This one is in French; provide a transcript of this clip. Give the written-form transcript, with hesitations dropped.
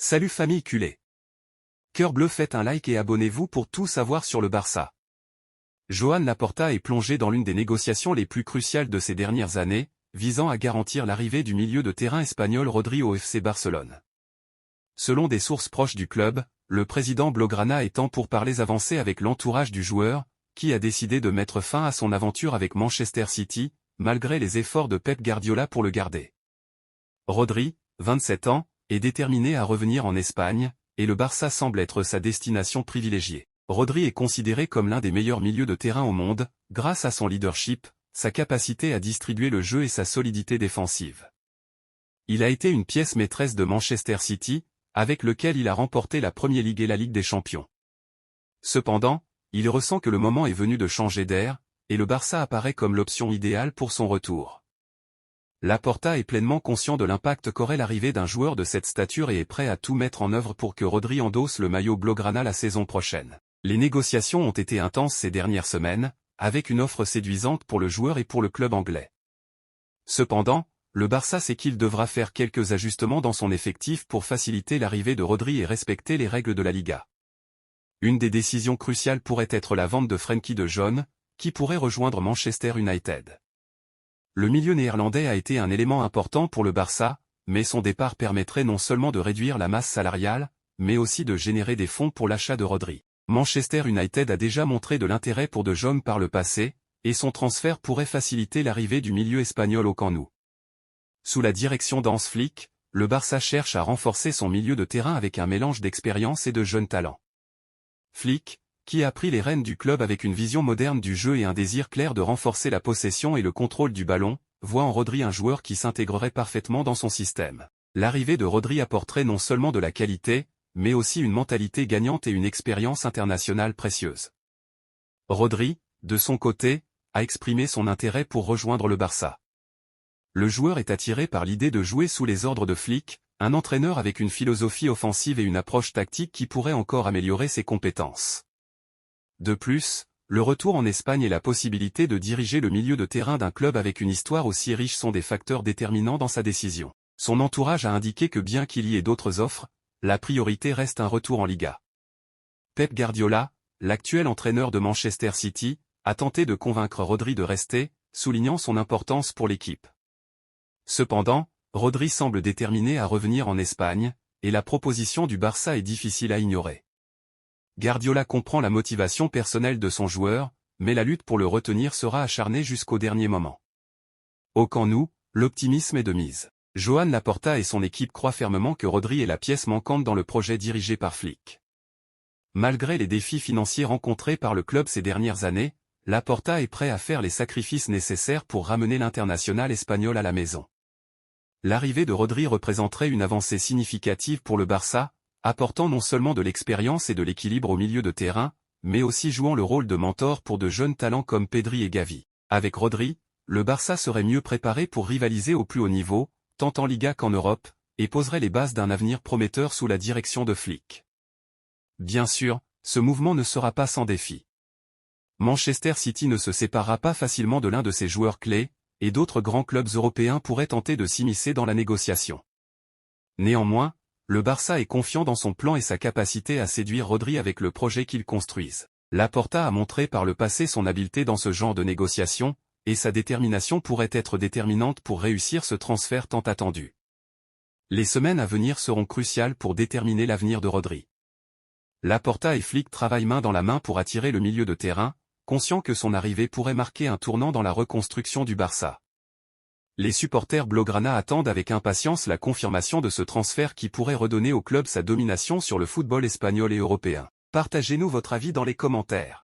Salut famille culée. Cœur bleu, faites un like et abonnez-vous pour tout savoir sur le Barça. Joan Laporta est plongé dans l'une des négociations les plus cruciales de ces dernières années, visant à garantir l'arrivée du milieu de terrain espagnol Rodri au FC Barcelone. Selon des sources proches du club, le président Blaugrana est en pourparlers avancés avec l'entourage du joueur, qui a décidé de mettre fin à son aventure avec Manchester City, malgré les efforts de Pep Guardiola pour le garder. Rodri, 27 ans, est déterminé à revenir en Espagne, et le Barça semble être sa destination privilégiée. Rodri est considéré comme l'un des meilleurs milieux de terrain au monde, grâce à son leadership, sa capacité à distribuer le jeu et sa solidité défensive. Il a été une pièce maîtresse de Manchester City, avec lequel il a remporté la Premier League et la Ligue des Champions. Cependant, il ressent que le moment est venu de changer d'air, et le Barça apparaît comme l'option idéale pour son retour. Laporta est pleinement conscient de l'impact qu'aurait l'arrivée d'un joueur de cette stature et est prêt à tout mettre en œuvre pour que Rodri endosse le maillot blaugrana la saison prochaine. Les négociations ont été intenses ces dernières semaines, avec une offre séduisante pour le joueur et pour le club anglais. Cependant, le Barça sait qu'il devra faire quelques ajustements dans son effectif pour faciliter l'arrivée de Rodri et respecter les règles de la Liga. Une des décisions cruciales pourrait être la vente de Frenkie de Jong, qui pourrait rejoindre Manchester United. Le milieu néerlandais a été un élément important pour le Barça, mais son départ permettrait non seulement de réduire la masse salariale, mais aussi de générer des fonds pour l'achat de Rodri. Manchester United a déjà montré de l'intérêt pour De Jong par le passé, et son transfert pourrait faciliter l'arrivée du milieu espagnol au Camp Nou. Sous la direction d'Hans Flick, le Barça cherche à renforcer son milieu de terrain avec un mélange d'expérience et de jeunes talents. Flick, qui a pris les rênes du club avec une vision moderne du jeu et un désir clair de renforcer la possession et le contrôle du ballon, voit en Rodri un joueur qui s'intégrerait parfaitement dans son système. L'arrivée de Rodri apporterait non seulement de la qualité, mais aussi une mentalité gagnante et une expérience internationale précieuse. Rodri, de son côté, a exprimé son intérêt pour rejoindre le Barça. Le joueur est attiré par l'idée de jouer sous les ordres de Flick, un entraîneur avec une philosophie offensive et une approche tactique qui pourrait encore améliorer ses compétences. De plus, le retour en Espagne et la possibilité de diriger le milieu de terrain d'un club avec une histoire aussi riche sont des facteurs déterminants dans sa décision. Son entourage a indiqué que bien qu'il y ait d'autres offres, la priorité reste un retour en Liga. Pep Guardiola, l'actuel entraîneur de Manchester City, a tenté de convaincre Rodri de rester, soulignant son importance pour l'équipe. Cependant, Rodri semble déterminé à revenir en Espagne, et la proposition du Barça est difficile à ignorer. Guardiola comprend la motivation personnelle de son joueur, mais la lutte pour le retenir sera acharnée jusqu'au dernier moment. Au Camp Nou, l'optimisme est de mise. Joan Laporta et son équipe croient fermement que Rodri est la pièce manquante dans le projet dirigé par Flick. Malgré les défis financiers rencontrés par le club ces dernières années, Laporta est prêt à faire les sacrifices nécessaires pour ramener l'international espagnol à la maison. L'arrivée de Rodri représenterait une avancée significative pour le Barça, apportant non seulement de l'expérience et de l'équilibre au milieu de terrain, mais aussi jouant le rôle de mentor pour de jeunes talents comme Pedri et Gavi. Avec Rodri, le Barça serait mieux préparé pour rivaliser au plus haut niveau, tant en Liga qu'en Europe, et poserait les bases d'un avenir prometteur sous la direction de Flick. Bien sûr, ce mouvement ne sera pas sans défi. Manchester City ne se séparera pas facilement de l'un de ses joueurs clés, et d'autres grands clubs européens pourraient tenter de s'immiscer dans la négociation. Néanmoins, le Barça est confiant dans son plan et sa capacité à séduire Rodri avec le projet qu'il construise. Laporta a montré par le passé son habileté dans ce genre de négociation, et sa détermination pourrait être déterminante pour réussir ce transfert tant attendu. Les semaines à venir seront cruciales pour déterminer l'avenir de Rodri. Laporta et Flick travaillent main dans la main pour attirer le milieu de terrain, conscients que son arrivée pourrait marquer un tournant dans la reconstruction du Barça. Les supporters blaugrana attendent avec impatience la confirmation de ce transfert qui pourrait redonner au club sa domination sur le football espagnol et européen. Partagez-nous votre avis dans les commentaires.